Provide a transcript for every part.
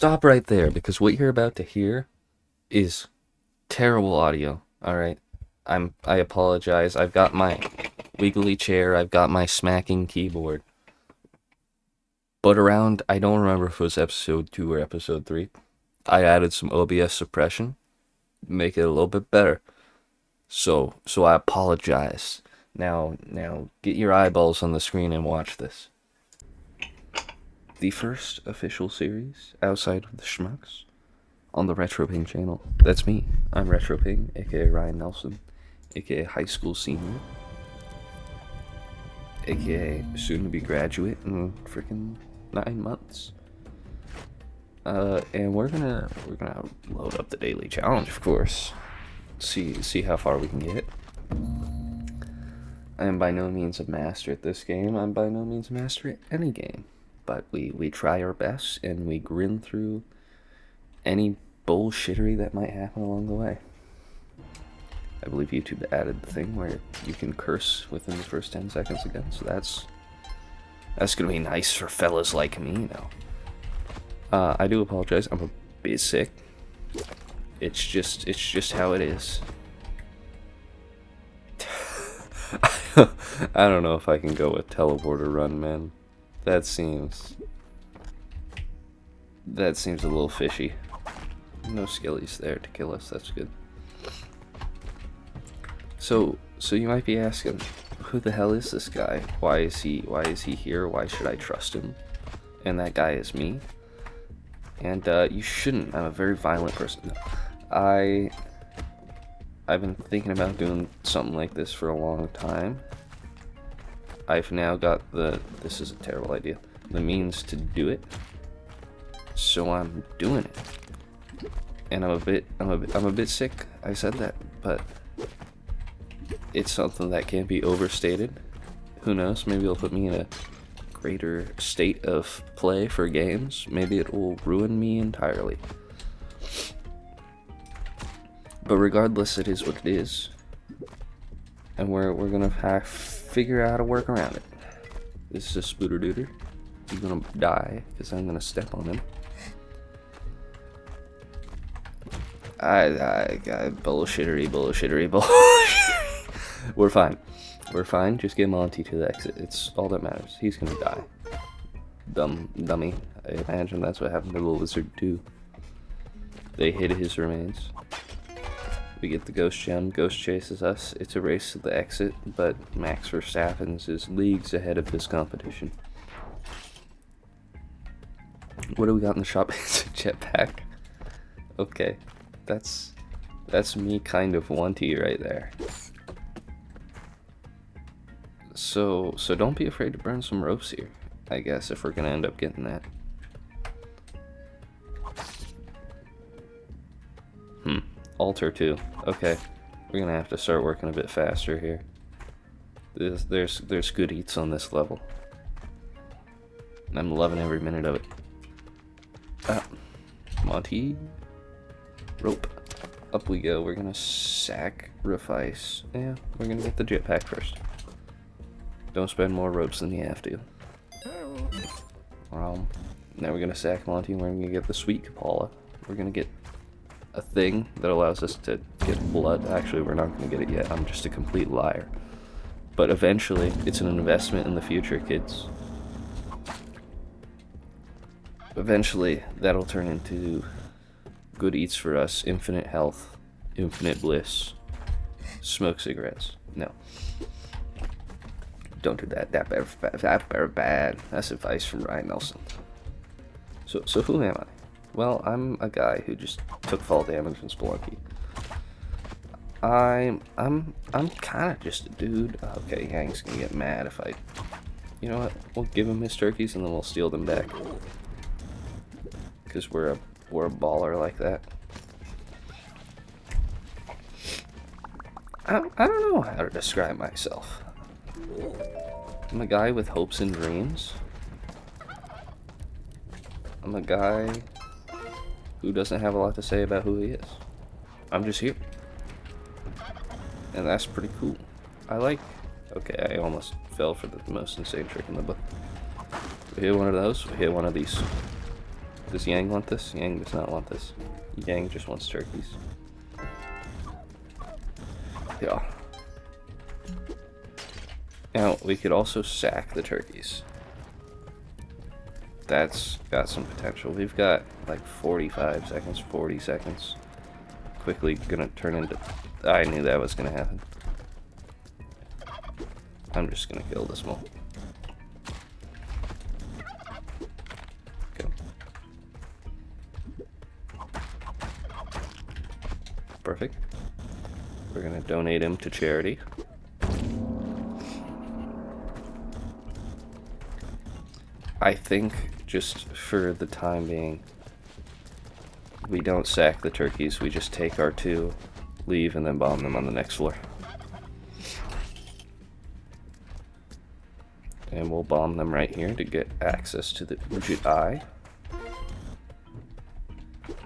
stop right there, because what you're about to hear is terrible audio. All right, I apologize. I've got my wiggly chair. I've got my smacking keyboard. But around, I don't remember if it was episode 2 or episode 3, I added some OBS suppression, make it a little bit better. So I apologize. Now get your eyeballs on the screen and watch this. The first official series outside of the Schmucks on the RetroPing channel. That's me. I'm RetroPing, aka Ryan Nelson, aka high school senior, aka soon to be graduate in freaking 9 months. And we're gonna load up the daily challenge, of course. See how far we can get. I am by no means a master at this game. I'm by no means a master at any game. But we try our best, and we grin through any bullshittery that might happen along the way. I believe YouTube added the thing where you can curse within the first 10 seconds again, so that's gonna be nice for fellas like me now. I do apologize. I'm a bit sick. It's just how it is. I don't know if I can go with teleporter run, man. That seems a little fishy. No skillies there to kill us. That's good. So you might be asking, who the hell is this guy? Why is he here? Why should I trust him? And that guy is me. And you shouldn't. I'm a very violent person. I've been thinking about doing something like this for a long time. I've now got this is a terrible idea, the means to do it. So I'm doing it. And I'm a bit sick. I said that, but it's something that can't be overstated. Who knows? Maybe it'll put me in a greater state of play for games. Maybe it will ruin me entirely. But regardless, it is what it is, and we're gonna figure out how to work around it. This is a spooter dooter. He's gonna die because I'm gonna step on him. I bullshittery. We're fine. Just get Monty to the exit. It's all that matters. He's gonna die. Dummy. I imagine that's what happened to the lizard too. They hid his remains. We get the ghost gem. Ghost chases us. It's a race to the exit, but Max Verstappen is leagues ahead of this competition. What do we got in the shop? It's a jetpack. Okay, that's me kind of wanty right there. So don't be afraid to burn some ropes here, I guess, if we're gonna end up getting that. Alter 2. Okay, we're gonna have to start working a bit faster here. There's good eats on this level. I'm loving every minute of it. Monty. Rope. Up we go. We're gonna sacrifice. Yeah, we're gonna get the jetpack first. Don't spend more ropes than you have to. Now we're gonna sack Monty, and we're gonna get the sweet Kapala. We're gonna get a thing that allows us to get blood. Actually, we're not gonna get it yet. I'm just a complete liar. But eventually, it's an investment in the future, kids. Eventually, that'll turn into good eats for us, infinite health, infinite bliss, smoke cigarettes. No. Don't do that. That bad. That's advice from Ryan Nelson. So who am I? Well, I'm a guy who just took fall damage in Spelunky. I'm kind of just a dude. Okay, Hank's gonna get mad if I... You know what? We'll give him his turkeys and then we'll steal them back. Because we're a baller like that. I don't know how to describe myself. I'm a guy with hopes and dreams. I'm a guy who doesn't have a lot to say about who he is. I'm just here. And that's pretty cool. Okay, I almost fell for the most insane trick in the book. We hit one of those, we hit one of these. Does Yang want this? Yang does not want this. Yang just wants turkeys. Yeah. Now, we could also sack the turkeys. That's got some potential. We've got like 45 seconds, 40 seconds. Quickly gonna turn into... I knew that was gonna happen. I'm just gonna kill this mole. Okay. Perfect. We're gonna donate him to charity. I think, just for the time being, we don't sack the turkeys, we just take our 2, leave, and then bomb them on the next floor. And we'll bomb them right here to get access to the Ujit Eye.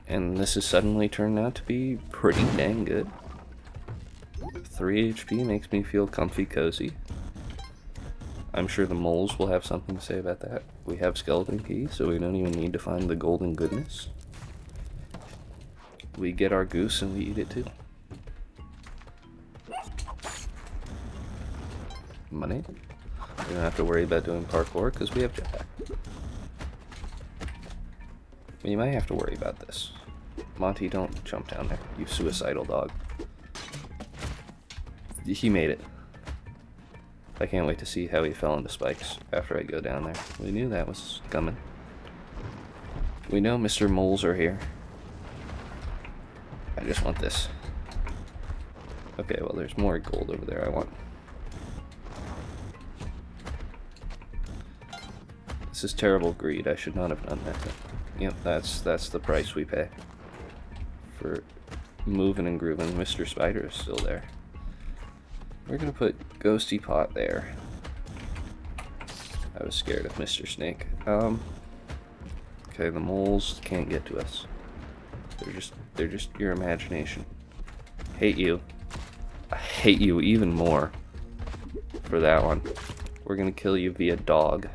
And this has suddenly turned out to be pretty dang good. 3 HP makes me feel comfy cozy. I'm sure the moles will have something to say about that. We have skeleton key, so we don't even need to find the golden goodness. We get our goose and we eat it too. Money. We don't have to worry about doing parkour because we have jetpack. But you might have to worry about this. Monty, don't jump down there, you suicidal dog. He made it. I can't wait to see how he fell into spikes after I go down there. We knew that was coming. We know Mr. Moles are here. I just want this. Okay, well there's more gold over there I want. This is terrible greed. I should not have done that. Yep, that's the price we pay for moving and grooving. Mr. Spider is still there. We're gonna put Ghosty Pot there. I was scared of Mr. Snake. Okay, the moles can't get to us. They're just your imagination. Hate you. I hate you even more for that one. We're gonna kill you via dog.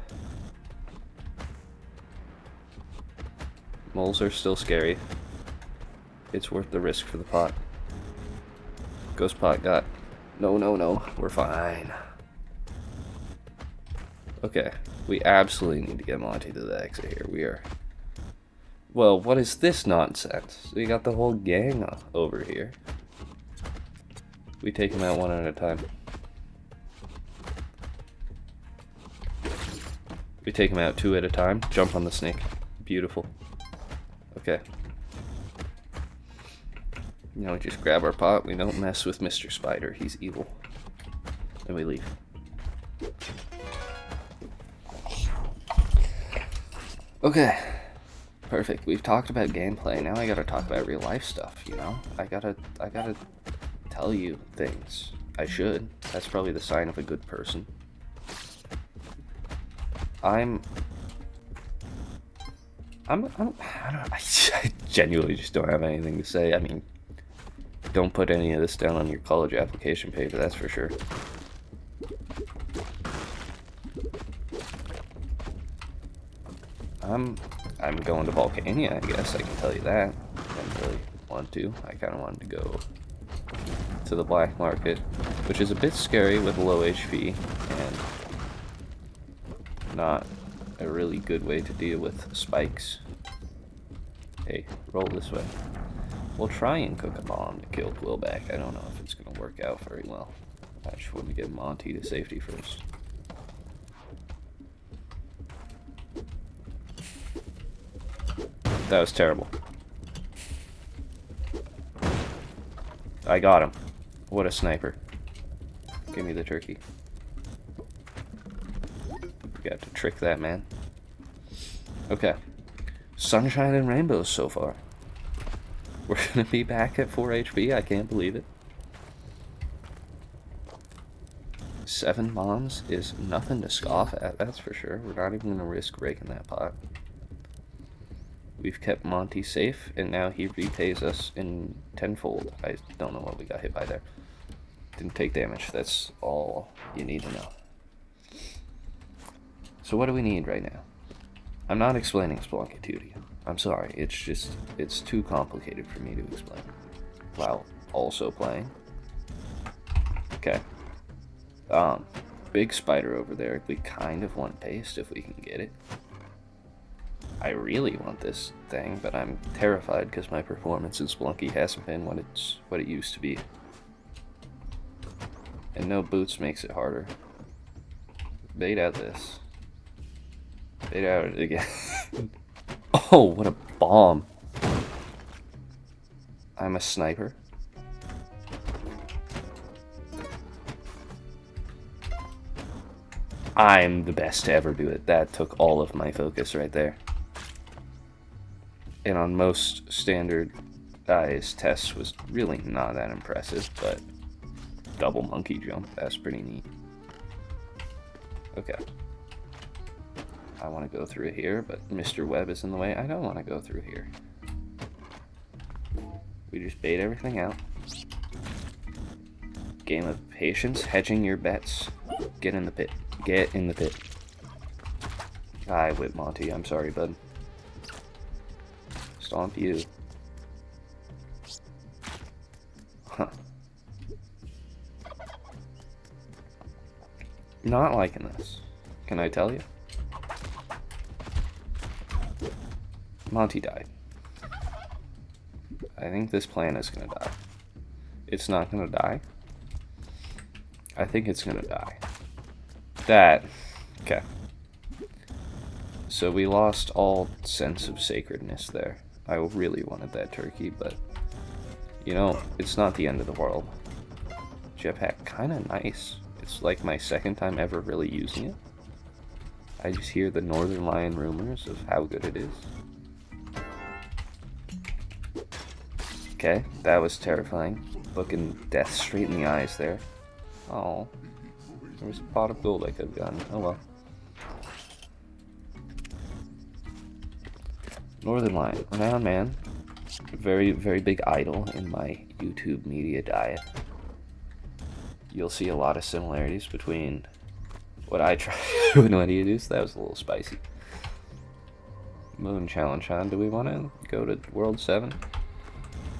Moles are still scary. It's worth the risk for the pot. Ghost Pot got... No, no, no. We're fine. Okay. We absolutely need to get Monty to the exit here. We are... Well, what is this nonsense? We got the whole gang over here. We take them out one at a time. We take them out 2 at a time. Jump on the snake. Beautiful. Okay. Now we just grab our pot. We don't mess with Mr. Spider. He's evil. And we leave. Okay. Perfect. We've talked about gameplay. Now I gotta talk about real life stuff, you know? I gotta tell you things. I should. That's probably the sign of a good person. I genuinely just don't have anything to say. I mean, don't put any of this down on your college application paper, that's for sure. I'm going to Volcania, I guess, I can tell you that. I didn't really want to. I kind of wanted to go to the black market, which is a bit scary with low HP and not a really good way to deal with spikes. Hey, roll this way. We'll try and cook a bomb to kill Quillback. I don't know if it's going to work out very well. I just want to get Monty to safety first. That was terrible. I got him. What a sniper. Give me the turkey. Got to trick that man. Okay. Sunshine and rainbows so far. We're gonna be back at 4 HP. I can't believe it. 7 bombs is nothing to scoff at, that's for sure. We're not even gonna risk breaking that pot. We've kept Monty safe, and now he repays us in tenfold. I don't know what we got hit by there. Didn't take damage. That's all you need to know. So what do we need right now? I'm not explaining Spelunky 2 to you. I'm sorry, it's too complicated for me to explain. While also playing. Okay. Big spider over there. We kind of want paste if we can get it. I really want this thing, but I'm terrified because my performance in Spelunky hasn't been what it used to be. And no boots makes it harder. Bait out this. Bait out it again. Oh, what a bomb. I'm a sniper. I'm the best to ever do it. That took all of my focus right there. And on most standard tests was really not that impressive, but double monkey jump, that's pretty neat. Okay. I want to go through here, but Mr. Webb is in the way. I don't want to go through here. We just bait everything out. Game of patience, hedging your bets. Get in the pit. Get in the pit. I whip Monty, I'm sorry, bud. Stomp you. Huh. Not liking this. Can I tell you? Monty died. I think this plan is gonna die. It's not gonna die. I think it's gonna die. Okay. So we lost all sense of sacredness there. I really wanted that turkey, but you know, it's not the end of the world. Jetpack, kinda nice. It's like my second time ever really using it. I just hear the Northern Lion rumors of how good it is. Okay, that was terrifying. Looking death straight in the eyes there. Oh, there was a pot of gold I could have gotten. Oh well. Northern Lion, renowned man. Very, very big idol in my YouTube media diet. You'll see a lot of similarities between what I try and what he does. That was a little spicy. Moon challenge, huh? Do we want to go to World 7?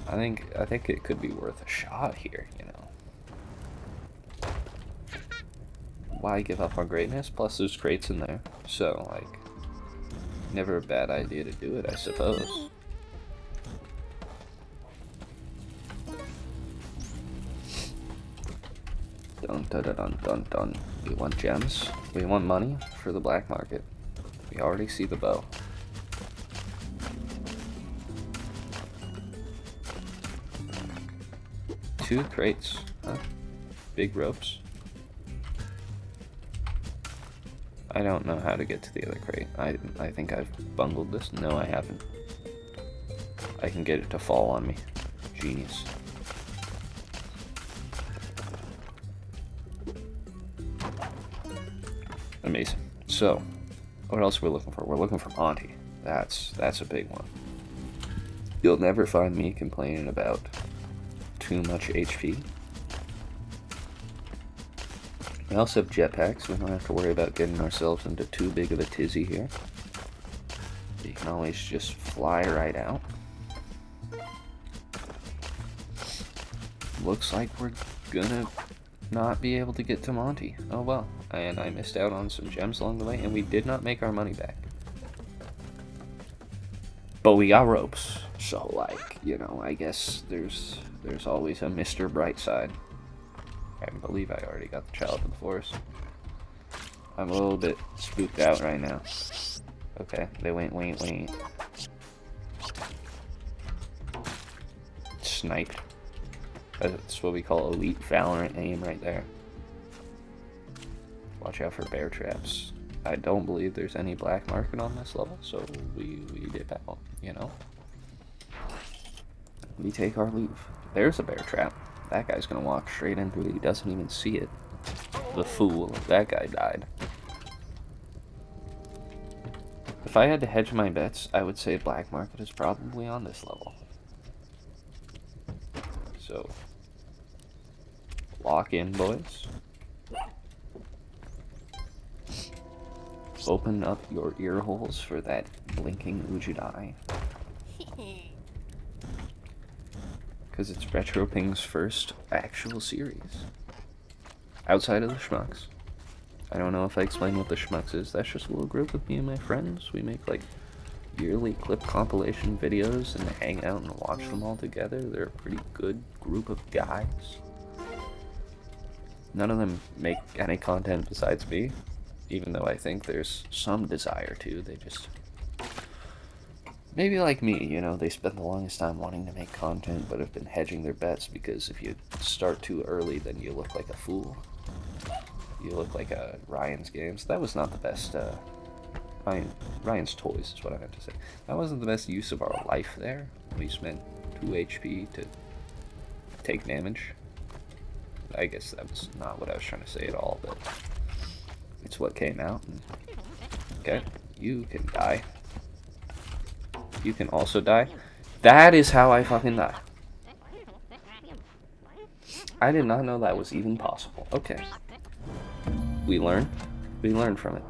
I think it could be worth a shot here, you know. Why give up on greatness? Plus there's crates in there. So, like, never a bad idea to do it, I suppose. Dun dun dun dun dun. We want gems. We want money for the black market. We already see the bow. Two crates, huh? Big ropes. I don't know how to get to the other crate. I think I've bungled this. No, I haven't. I can get it to fall on me. Genius. Amazing. So, what else are we looking for? We're looking for Monty. That's a big one. You'll never find me complaining about too much HP. We also have jetpacks, so we don't have to worry about getting ourselves into too big of a tizzy here. You can always just fly right out. Looks like we're gonna not be able to get to Monty. Oh well, and I missed out on some gems along the way, and we did not make our money back. But we got ropes, so like, you know, I guess there's always a Mr. Brightside. I believe I already got the child of the forest. I'm a little bit spooked out right now. Okay, they wait. Sniped. That's what we call elite Valorant aim right there. Watch out for bear traps. I don't believe there's any black market on this level, so we dip out, you know? We take our leave. There's a bear trap. That guy's gonna walk straight into it. He doesn't even see it. The fool. That guy died. If I had to hedge my bets, I would say black market is probably on this level. So, lock in, boys. Open up your ear holes for that blinking Ujidai. Because it's RetroPing's first actual series. Outside of the Schmucks. I don't know if I explained what the Schmucks is. That's just a little group of me and my friends. We make like yearly clip compilation videos and hang out and watch them all together. They're a pretty good group of guys. None of them make any content besides me, even though I think there's some desire to. They just, maybe like me, you know, they spend the longest time wanting to make content but have been hedging their bets because if you start too early then you look like a fool. You look like Ryan's Games. That was not the best, Ryan's Toys is what I meant to say. That wasn't the best use of our life there. We spent 2 HP to take damage. I guess that was not what I was trying to say at all, but it's what came out. Okay, you can die. You can also die. That is how I fucking die. I did not know that was even possible. Okay. We learn from it.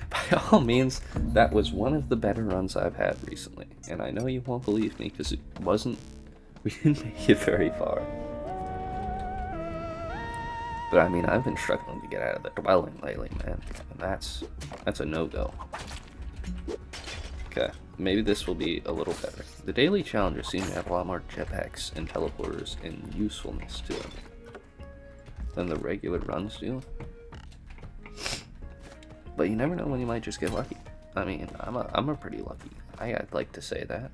By all means, that was one of the better runs I've had recently. And I know you won't believe me because we didn't make it very far. But I mean, I've been struggling to get out of the dwelling lately, man. And that's a no-go. Okay, maybe this will be a little better. The daily challenges seem to have a lot more jetpacks and teleporters and usefulness to them than the regular runs do. But you never know when you might just get lucky. I mean, I'm a pretty lucky guy, I'd like to say that.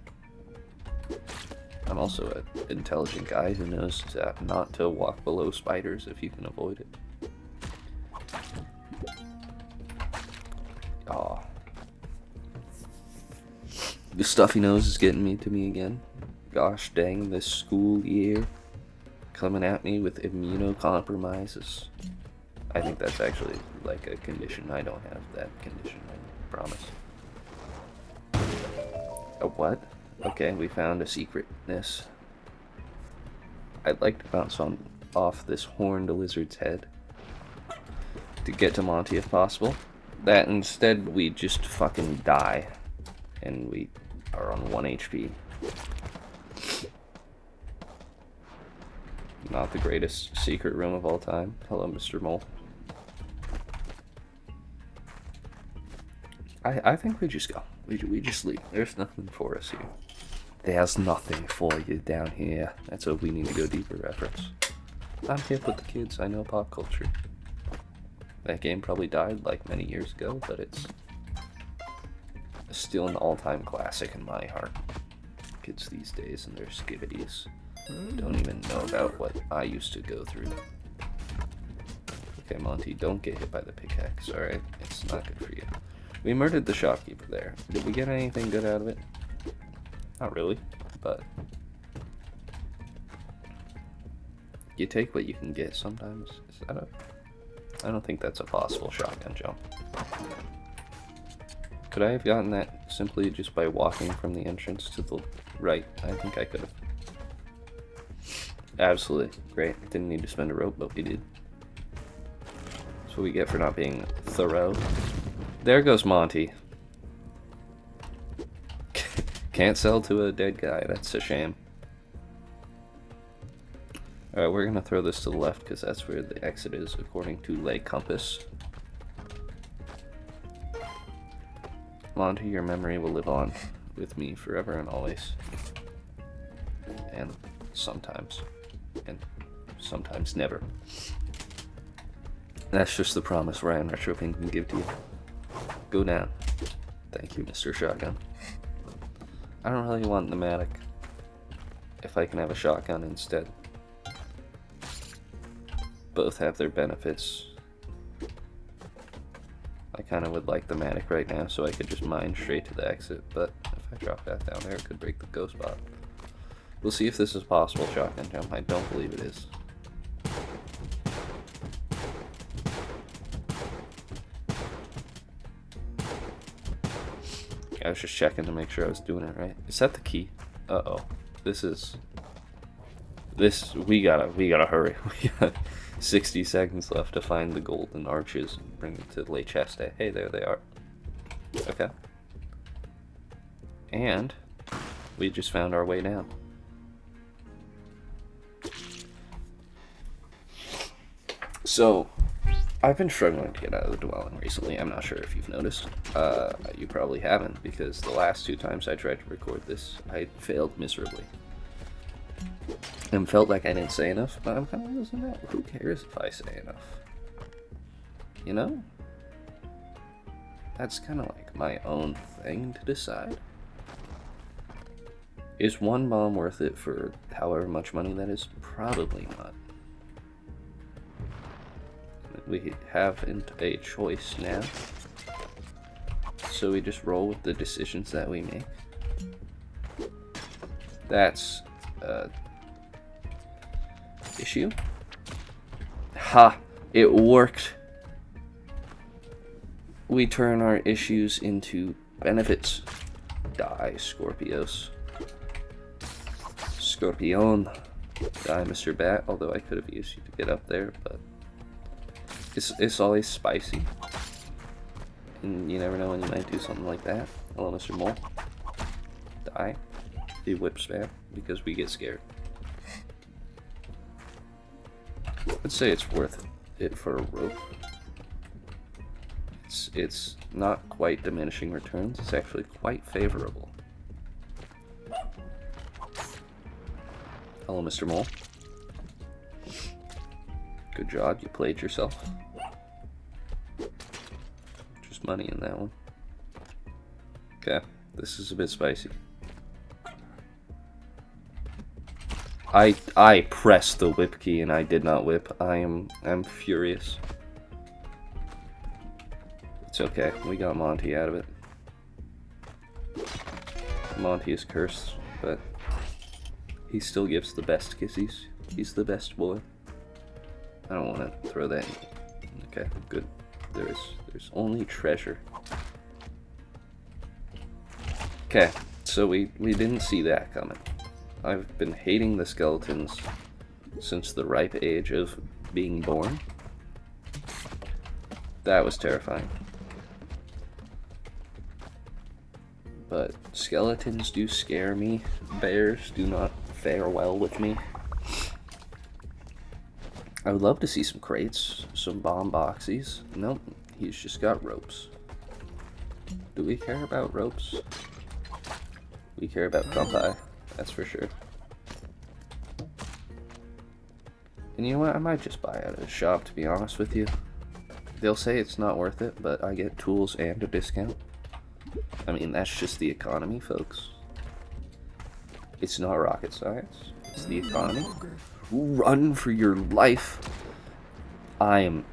I'm also an intelligent guy who knows not to walk below spiders if you can avoid it. Aw. The stuffy nose is getting to me again. Gosh dang, this school year. Coming at me with immunocompromises. I think that's actually like a condition. I don't have that condition, I promise. A what? Okay, we found a secretness. I'd like to bounce off this horned lizard's head to get to Monty if possible. That instead we just fucking die. And we are on 1 HP. Not the greatest secret room of all time. Hello, Mr. Mole. I think we just go. We just leave. There's nothing for us here. There's nothing for you down here. That's a We Need to Go Deeper reference. I'm hip with the kids. I know pop culture. That game probably died like many years ago, but it's still an all-time classic in my heart. Kids these days and their skivvities don't even know about what I used to go through. Okay, Monty, don't get hit by the pickaxe, alright? It's not good for you. We murdered the shopkeeper there. Did we get anything good out of it? Not really, but you take what you can get sometimes. I don't think that's a possible shotgun jump. Could I have gotten that simply just by walking from the entrance to the right? I think I could have. Absolutely. Great. Didn't need to spend a rope, but we did. That's what we get for not being thorough. There goes Monty. Can't sell to a dead guy. That's a shame. Alright, we're gonna throw this to the left because that's where the exit is according to Lake Compass. Monty, your memory will live on with me forever and always. And sometimes. And sometimes never. That's just the promise Ryan RetroPing can give to you. Go down. Thank you, Mr. Shotgun. I don't really want the Matic. If I can have a shotgun instead. Both have their benefits. I kind of would like the Matic right now so I could just mine straight to the exit, but if I drop that down there it could break the ghost spot. We'll see if this is possible shotgun jump. I don't believe it is. I was just checking to make sure I was doing it right. Is that the key? Uh-oh. This is We gotta hurry. We got 60 seconds left to find the golden arches and bring them to Le Cheste. Hey, there they are. Okay. And we just found our way down. So, I've been struggling to get out of the dwelling recently. I'm not sure if you've noticed. You probably haven't, because the last 2 times I tried to record this, I failed miserably. And felt like I didn't say enough, but I'm kind of losing that. Who cares if I say enough? You know? That's kind of like my own thing to decide. Is 1 bomb worth it for however much money that is? Probably not. We have a choice now. So we just roll with the decisions that we make. That's issue. Ha! It worked! We turn our issues into benefits. Die, Scorpios. Scorpion. Die, Mr. Bat, although I could have used you to get up there, but it's always spicy. And you never know when you might do something like that. Hello, Mr. Mole. Die. The whip spam, because we get scared. I'd say it's worth it for a rope. It's not quite diminishing returns, it's actually quite favorable. Hello, Mr. Mole. Good job, you played yourself. Just money in that one. Okay, this is a bit spicy. I pressed the whip key and I did not whip. I'm furious. It's okay, we got Monty out of it. Monty is cursed, but he still gives the best kissies. He's the best boy. I don't want to throw that in. Okay, good. There's only treasure. Okay, so we didn't see that coming. I've been hating the skeletons since the ripe age of being born. That was terrifying. But skeletons do scare me. Bears do not fare well with me. I would love to see some crates, some bomb boxies. Nope, he's just got ropes. Do we care about ropes? We care about Krumpai, that's for sure. And you know what, I might just buy it at a shop, to be honest with you. They'll say it's not worth it, but I get tools and a discount. I mean, that's just the economy, folks. It's not rocket science, it's the economy. Run for your life. I'm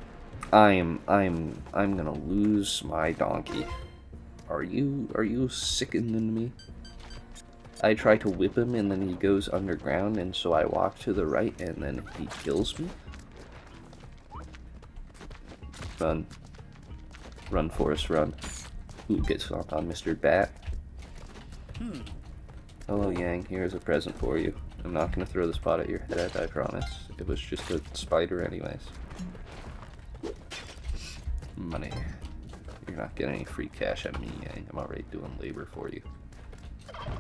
gonna lose my donkey. Are you sickening me? I try to whip him and then he goes underground, and so I walk to the right and then he kills me. Run. Run, Forrest, run. Who gets stomped on, Mr. Bat? Hello, Yang. Here's a present for you. I'm not gonna throw this pot at your head, I promise. It was just a spider anyways. Money. You're not getting any free cash out of me, Yang. I'm already doing labor for you.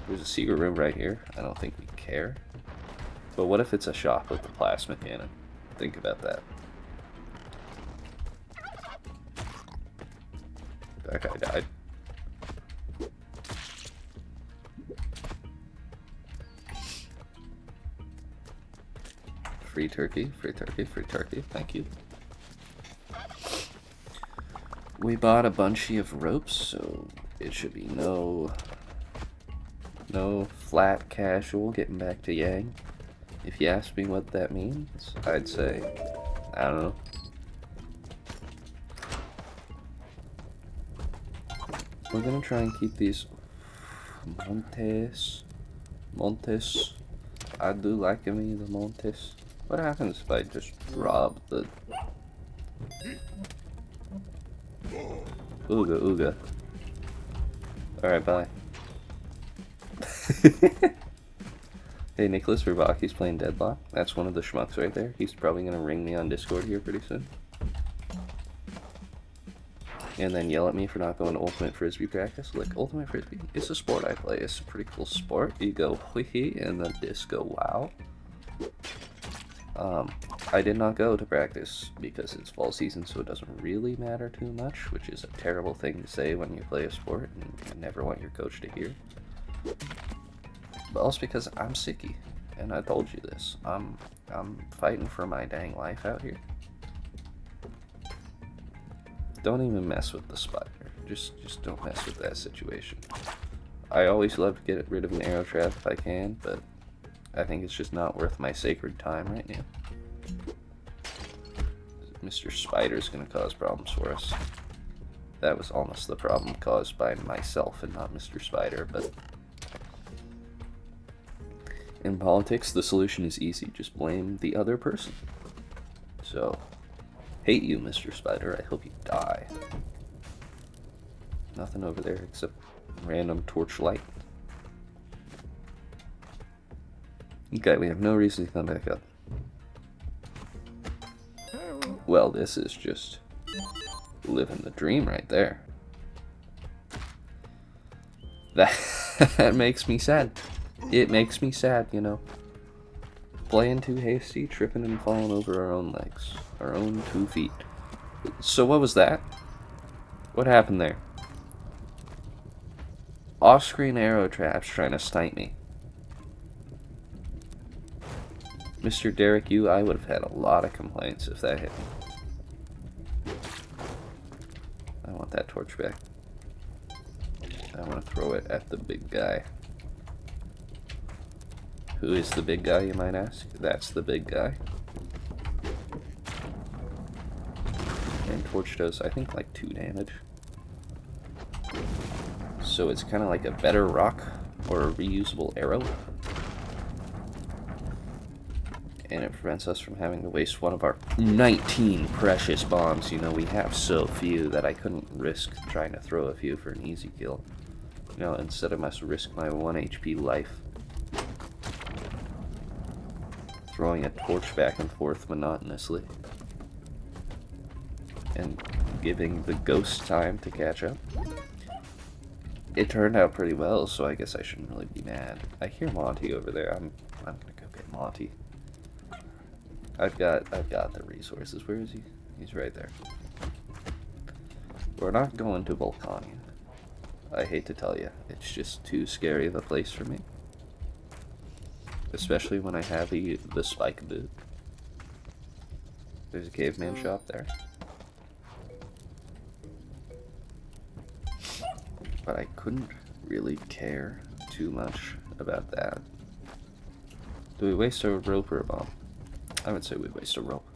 There's a secret room right here. I don't think we care. But what if it's a shop with the plasma cannon? Think about that. That guy died. Free turkey, free turkey, free turkey. Thank you. We bought a bunch of ropes, so it should be no flat casual getting back to Yang. If you ask me what that means, I'd say, I don't know. We're gonna try and keep these Montes. I do like me the Montes. What happens if I just rob the Ooga? Alright, bye. Hey, Nicholas Verbaki's playing Deadlock. That's one of the schmucks right there. He's probably gonna ring me on Discord here pretty soon. And then yell at me for not going to Ultimate Frisbee practice. Like, Ultimate Frisbee, it's a sport I play. It's a pretty cool sport. You go hee and the disco wow. I did not go to practice because it's fall season, so it doesn't really matter too much, which is a terrible thing to say when you play a sport and you never want your coach to hear. But also because I'm sicky, and I told you this. I'm fighting for my dang life out here. Don't even mess with the spider. Just don't mess with that situation. I always love to get rid of an arrow trap if I can, but I think it's just not worth my sacred time right now. Mr. Spider's gonna cause problems for us. That was almost the problem caused by myself and not Mr. Spider, but in politics, the solution is easy. Just blame the other person. So, hate you, Mr. Spider. I hope you die. Nothing over there except random torchlight. Okay, we have no reason to come back up. Well, this is just living the dream right there. That makes me sad. It makes me sad, you know. Playing too hasty, tripping and falling over our own legs. Our own 2 feet. So what was that? What happened there? Off-screen arrow traps trying to snipe me. Mr. Derek, I would have had a lot of complaints if that hit me. I want that torch back. I want to throw it at the big guy. Who is the big guy, you might ask? That's the big guy. And torch does, I think, like 2 damage. So it's kind of like a better rock or a reusable arrow. And it prevents us from having to waste one of our 19 precious bombs. You know, we have so few that I couldn't risk trying to throw a few for an easy kill. You know, instead I must risk my 1 HP life. Throwing a torch back and forth monotonously. And giving the ghost time to catch up. It turned out pretty well, so I guess I shouldn't really be mad. I hear Monty over there. I'm gonna go get Monty. I've got the resources. Where is he? He's right there. We're not going to Volcania. I hate to tell you, it's just too scary of a place for me. Especially when I have the spike boot. There's a caveman shop there. But I couldn't really care too much about that. Do we waste a rope or a bomb? I would say we waste a rope.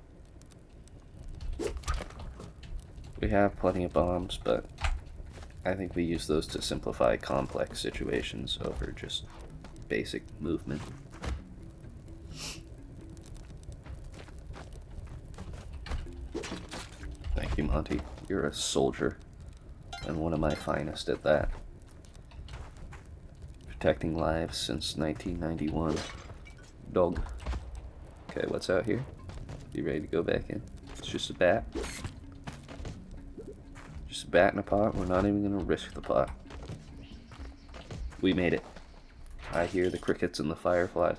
We have plenty of bombs, but I think we use those to simplify complex situations over just basic movement. Thank you, Monty. You're a soldier, and one of my finest at that. Protecting lives since 1991. Dog. Okay, what's out here? You ready to go back in? It's just a bat. Just a bat in a pot. We're not even going to risk the pot. We made it. I hear the crickets and the fireflies.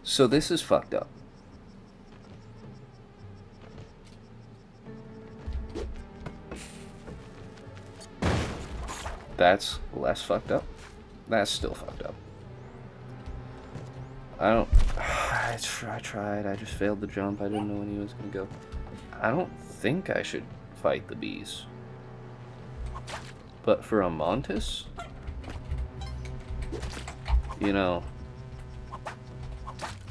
So this is fucked up. That's less fucked up. That's still fucked up. I tried. I just failed the jump. I didn't know when he was going to go. I don't think I should fight the bees. But for a Montes, you know,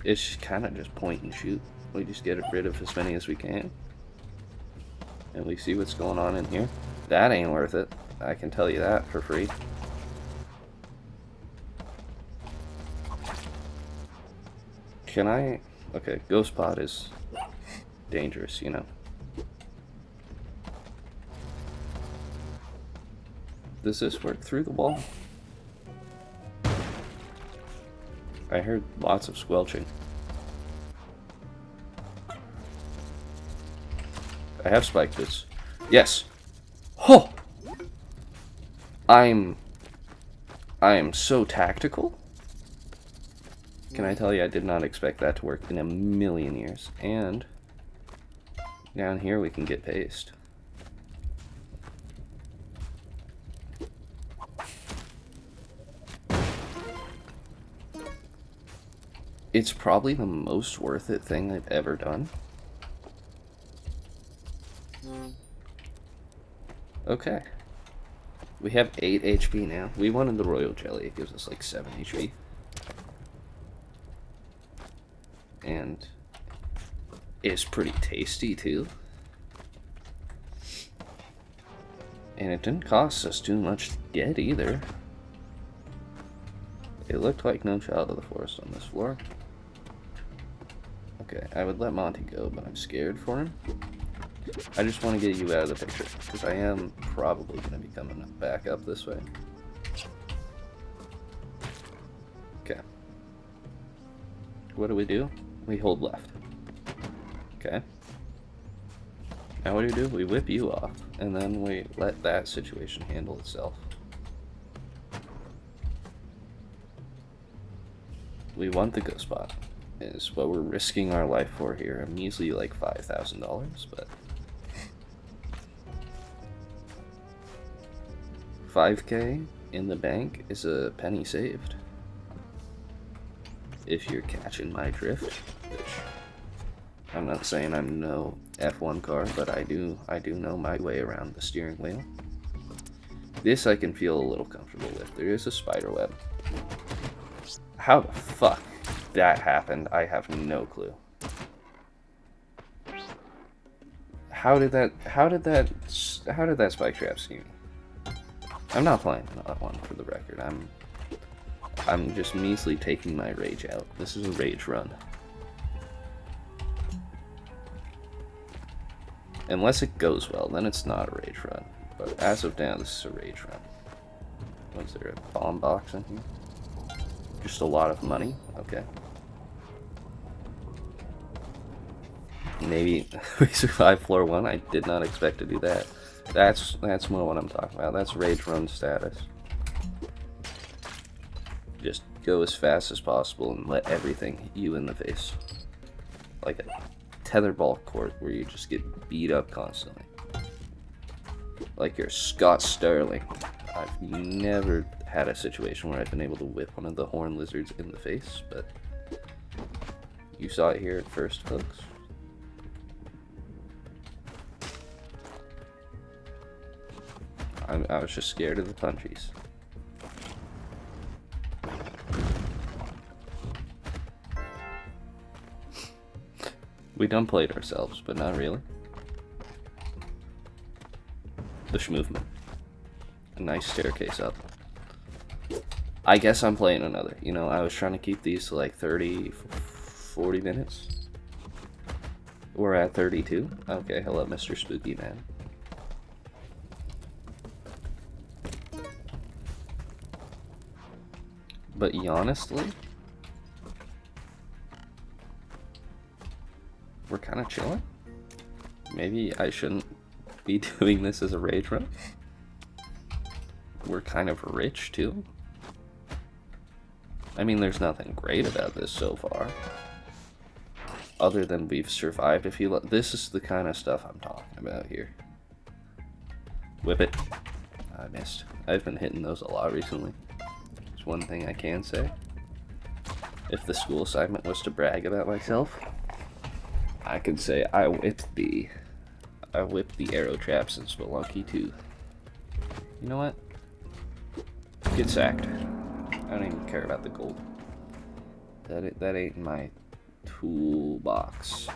it's kind of just point and shoot. We just get rid of as many as we can. And we see what's going on in here. That ain't worth it. I can tell you that for free. Can I... Okay, Ghost Pod is dangerous, you know. Does this work through the wall? I heard lots of squelching. I have spiked this. Yes! Oh! I am so tactical. Can I tell you, I did not expect that to work in a million years. And down here we can get paste. It's probably the most worth it thing I've ever done. Okay. We have 8 HP now. We wanted the royal jelly. It gives us like 7 HP. And it's pretty tasty too. And it didn't cost us too much to get either. It looked like no child of the forest on this floor. Okay, I would let Monty go, but I'm scared for him. I just want to get you out of the picture, because I am probably going to be coming back up this way. Okay. What do? We hold left. Okay. Now what do? We whip you off, and then we let that situation handle itself. We want the ghost spot. Is what we're risking our life for here. A measly like $5,000, but 5K in the bank is a penny saved. If you're catching my drift, which I'm not saying I'm no F1 car, but I do know my way around the steering wheel. This I can feel a little comfortable with. There is a spider web. How the fuck that happened, I have no clue. How did that spike trap see me? I'm not playing that one for the record. I'm just measly taking my rage out. This is a rage run. Unless it goes well, then it's not a rage run. But as of now, this is a rage run. Was there a bomb box in here? Just a lot of money? Okay. Maybe we survived floor 1. I did not expect to do that. That's more what I'm talking about. That's rage run status. Just go as fast as possible and let everything hit you in the face. Like a tetherball court where you just get beat up constantly. Like you're Scott Sterling. I've never had a situation where I've been able to whip one of the horn lizards in the face, but you saw it here at first, folks. I was just scared of the punchies. We done played ourselves, but not really. The schmovement. A nice staircase up. I guess I'm playing another. You know, I was trying to keep these to like 30, 40 minutes. We're at 32. Okay, hello, Mr. Spooky Man. But honestly, we're kind of chilling. Maybe I shouldn't be doing this as a rage run. We're kind of rich too. I mean, there's nothing great about this so far, other than we've survived. If you this is the kind of stuff I'm talking about here. Whip it. I missed. I've been hitting those a lot recently. There's one thing I can say. If the school assignment was to brag about myself, I could say I whipped the arrow traps in Spelunky too. You know what? Get sacked. I don't even care about the gold. That ain't my toolbox.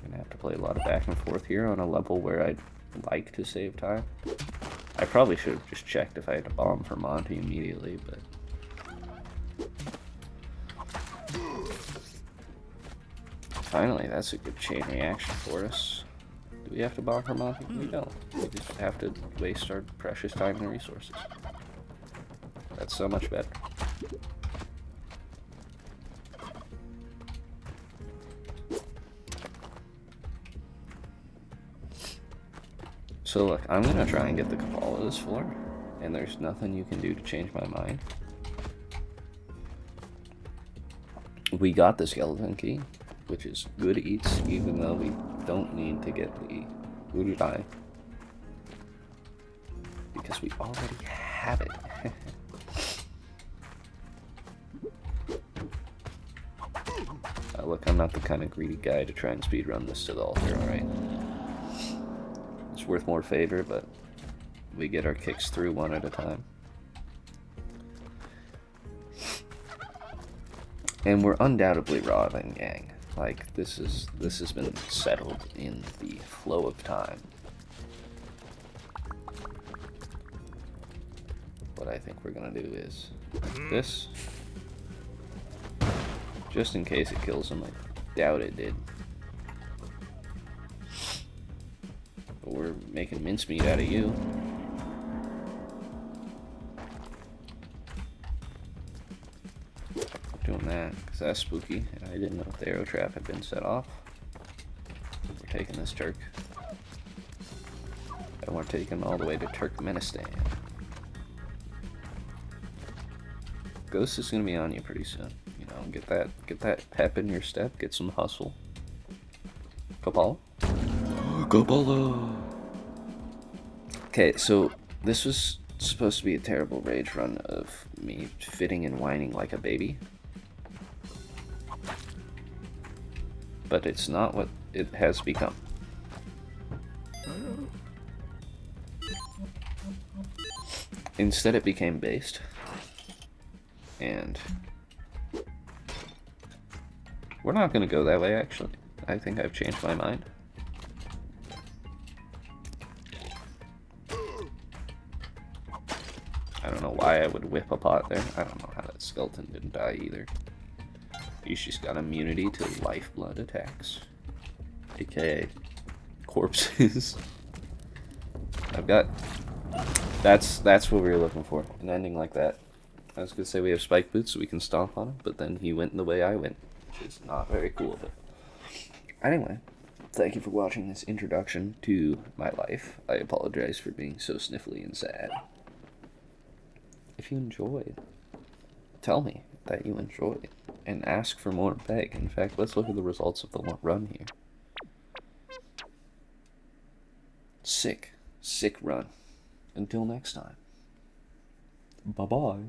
Gonna have to play a lot of back and forth here on a level where I'd like to save time. I probably should have just checked if I had a bomb for Monty immediately, but finally, that's a good chain reaction for us. Do we have to bomb for Monty? We don't. We just have to waste our precious time and resources. That's so much better. So look, I'm gonna try and get the Cabal to this floor, and there's nothing you can do to change my mind. We got the skeleton key, which is good eats, even though we don't need to get the voodoo die. Because we already have it. Look, I'm not the kind of greedy guy to try and speedrun this to the altar, alright? It's worth more favor, but we get our kicks through one at a time. And we're undoubtedly robbing gang. Like, this has been settled in the flow of time. What I think we're gonna do is this. Just in case it kills him. I doubt it did. But we're making mincemeat out of you. We're doing that because that's spooky, and I didn't know if the arrow trap had been set off. We're taking this Turk. And we're taking all the way to Turkmenistan. Ghost is gonna be on you pretty soon. You know, get that pep in your step, get some hustle. Cabal? Cabal! Okay, so this was supposed to be a terrible rage run of me fitting and whining like a baby. But it's not what it has become. Instead it became based. And we're not going to go that way, actually. I think I've changed my mind. I don't know why I would whip a pot there. I don't know how that skeleton didn't die either. He's just got immunity to lifeblood attacks. AKA corpses. I've got... That's what we were looking for. An ending like that. I was gonna say we have spike boots so we can stomp on him, but then he went the way I went, which is not very cool. But anyway, thank you for watching this introduction to my life. I apologize for being so sniffly and sad. If you enjoyed, tell me that you enjoyed, and ask for more and beg. In fact, let's look at the results of the run here. Sick run. Until next time. Bye-bye.